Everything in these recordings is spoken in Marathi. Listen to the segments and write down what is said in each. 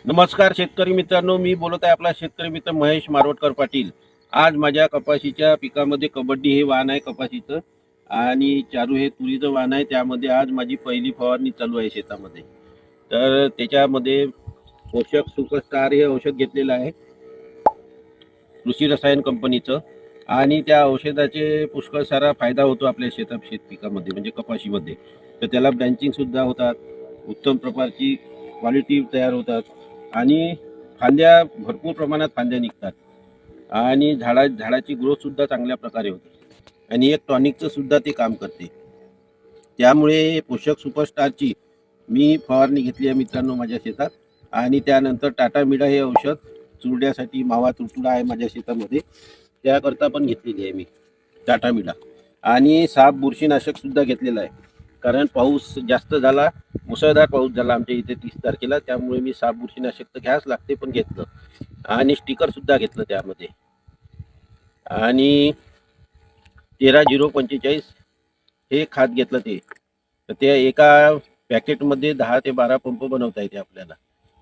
नमस्कार शेतकरी मित्रांनो, मी बोलत आहे आपला शेतकरी मित्र महेश मारवटकर पाटील। आज माझ्या कपाशीच्या पिकामध्ये कबड्डी हे वाण आहे कपाशीचं आणि चारू हे तुरीचं वाण आहे। त्यामध्ये आज माझी पहिली फवारणी चालू आहे शेतामध्ये। तर त्याच्यामध्ये पोषक सुपरस्टार हे औषध घेतलेलं आहे कृषी रसायन कंपनीचं आणि त्या औषधाचे पुष्कळ सारा फायदा होतो आपल्या शेत पिकामध्ये म्हणजे कपाशीमध्ये। तर त्याला ब्रँचिंग सुद्धा होतात, उत्तम प्रकारची क्वालिटी तयार होतात आणि फांद्या भरपूर प्रमाणात फांद्या निघतात आणि झाडाची ग्रोथ सुद्धा चांगल्या प्रकारे होते आणि एक टॉनिकचं सुद्धा ते काम करते। त्यामुळे पोषक सुपरस्टारची मी फवारणी घेतली आहे मित्रांनो माझ्या शेतात। आणि त्यानंतर टाटा मिडा हे औषध चुरड्यासाठी, मावा तुडतुडा आहे माझ्या शेतामध्ये त्याकरता पण घेतलेली आहे मी टाटा मिडा। आणि साप बुरशीनाशक सुद्धा घेतलेलं आहे, कारण पाऊस जास्त झाला, मुसळधार पाऊस झाला आमच्या इथे 30 तारखेला, त्यामुळे मी साप बुरशीनाशक तर घ्यावंच लागते पण घेतलं। आणि स्टिकर सुद्धा घेतलं त्यामध्ये। आणि 13-0-45 हे खात घेतलं ते। तर ते एका पॅकेटमध्ये 10 ते 12 पंप बनवता येते आपल्याला।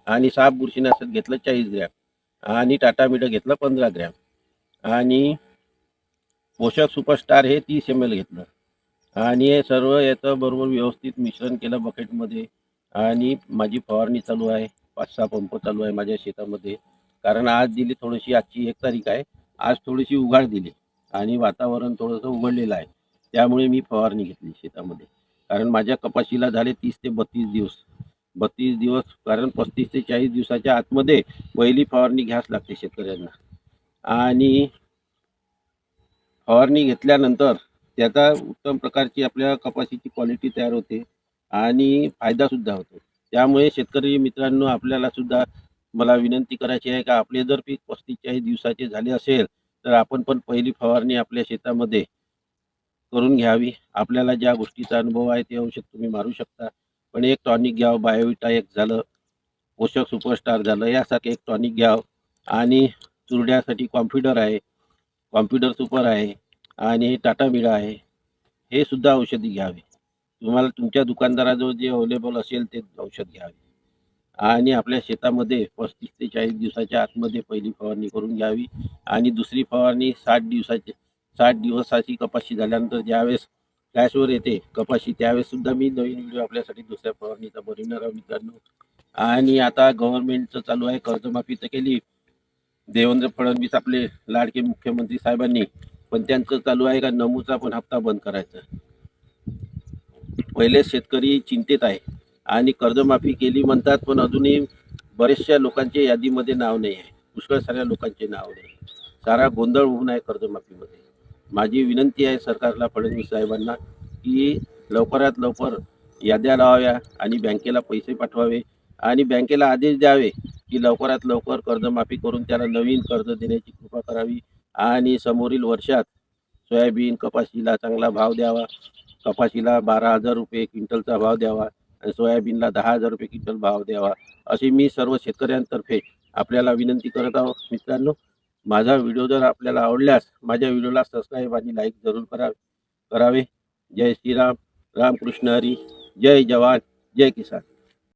आणि साप बुरशीनाशक घेतलं 40 ग्रॅम आणि टाटा मिडा घेतलं 15 ग्रॅम आणि पोषक सुपरस्टार हे 30 ml घेतलं आणि हे सर्व याचं बरोबर व्यवस्थित मिश्रण केलं बकेटमध्ये। आणि माझी फवारणी चालू आहे, 5-6 पंप चालू आहे माझ्या शेतामध्ये। कारण आज दिली थोडीशी, आजची 1 तारीख आहे, आज थोडीशी उघाड दिली आणि वातावरण थोडंसं उघडलेलं आहे, त्यामुळे मी फवारणी घेतली शेतामध्ये। कारण माझ्या कपाशीला झाले 30 ते 32 दिवस, 32 दिवस, कारण 35 ते 40 दिवसाच्या आतमध्ये पहिली फवारणी घ्यावंच लागते शेतकऱ्यांना। आणि फवारणी घेतल्यानंतर त्याचा उत्तम प्रकारची आपल्या कपाशीची क्वालिटी तयार होते आणि फायदा सुद्धा होतो। त्यामुळे शेतकरी मित्रांनो, आपल्याला सुद्धा मला विनंती करायची आहे का आपले जर पीक 35-40 दिवसाचे झाले असेल तर आपण पण पहिली फवारणी आपल्या शेतामध्ये करून घ्यावी। आपल्याला ज्या गोष्टीचा अनुभव आहे ते औषध तुम्ही मारू शकता, पण एक टॉनिक घ्यावं, बायोविटा एक झालं, पोषक सुपरस्टार झालं, यासारखे एक टॉनिक घ्यावं। आणि चुरड्यासाठी कॉम्प्युटर आहे, कॉम्प्युटर सुपर आहे आणि टाटा मिडा आहे, हे सुद्धा औषधी घ्यावे। तुम्हाला तुमच्या दुकानदाराजवळ जे अवेलेबल असेल ते औषध घ्यावे आणि आपल्या शेतामध्ये 35 ते 40 दिवसाच्या आतमध्ये पहिली फवारणी करून घ्यावी। आणि दुसरी फवारणी 60 दिवसाची कपाशी झाल्यानंतर ज्यावेळेस फ्लॅशवर येते कपाशी, त्यावेळेस सुद्धा मी नवीन व्हिडिओ आपल्यासाठी दुसऱ्या फवारणीचा बनवणार आहे मित्रांनो। आणि आता गव्हर्नमेंटचं चालू आहे, कर्जमाफी तर केली देवेंद्र फडणवीस आपले लाडके मुख्यमंत्री साहेबांनी, पण त्यांचं चालू आहे का नमूचा पण हप्ता बंद करायचा। पहिले शेतकरी चिंतेत आहे आणि कर्जमाफी केली म्हणतात, पण अजूनही बरेचशा लोकांच्या यादीमध्ये नाव नाही आहे, पुष्कळ साऱ्या लोकांचे नाव नाही, सारा गोंधळ होऊन आहे कर्जमाफीमध्ये। माझी विनंती आहे सरकारला, फडणवीस साहेबांना, की लवकरात लवकर याद्या लावाव्या आणि बँकेला पैसे पाठवावे आणि बँकेला आदेश द्यावे की लवकरात लवकर कर्जमाफी करून त्याला नवीन कर्ज देण्याची कृपा करावी। आणि समोरील वर्षात सोयाबीन कपाशीला चांगला भाव द्यावा, कपाशीला 12,000 रुपये क्विंटलचा भाव द्यावा आणि सोयाबीनला 10,000 रुपये क्विंटल भाव द्यावा, अशी मी सर्व शेतकऱ्यांतर्फे आपल्याला विनंती करत आहोत मित्रांनो। माझा व्हिडिओ जर आपल्याला आवडल्यास माझ्या व्हिडिओला सबस्क्राईब आणि लाईक जरूर करावे। जय श्रीराम, रामकृष्ण हरी, जय जवान, जय किसान।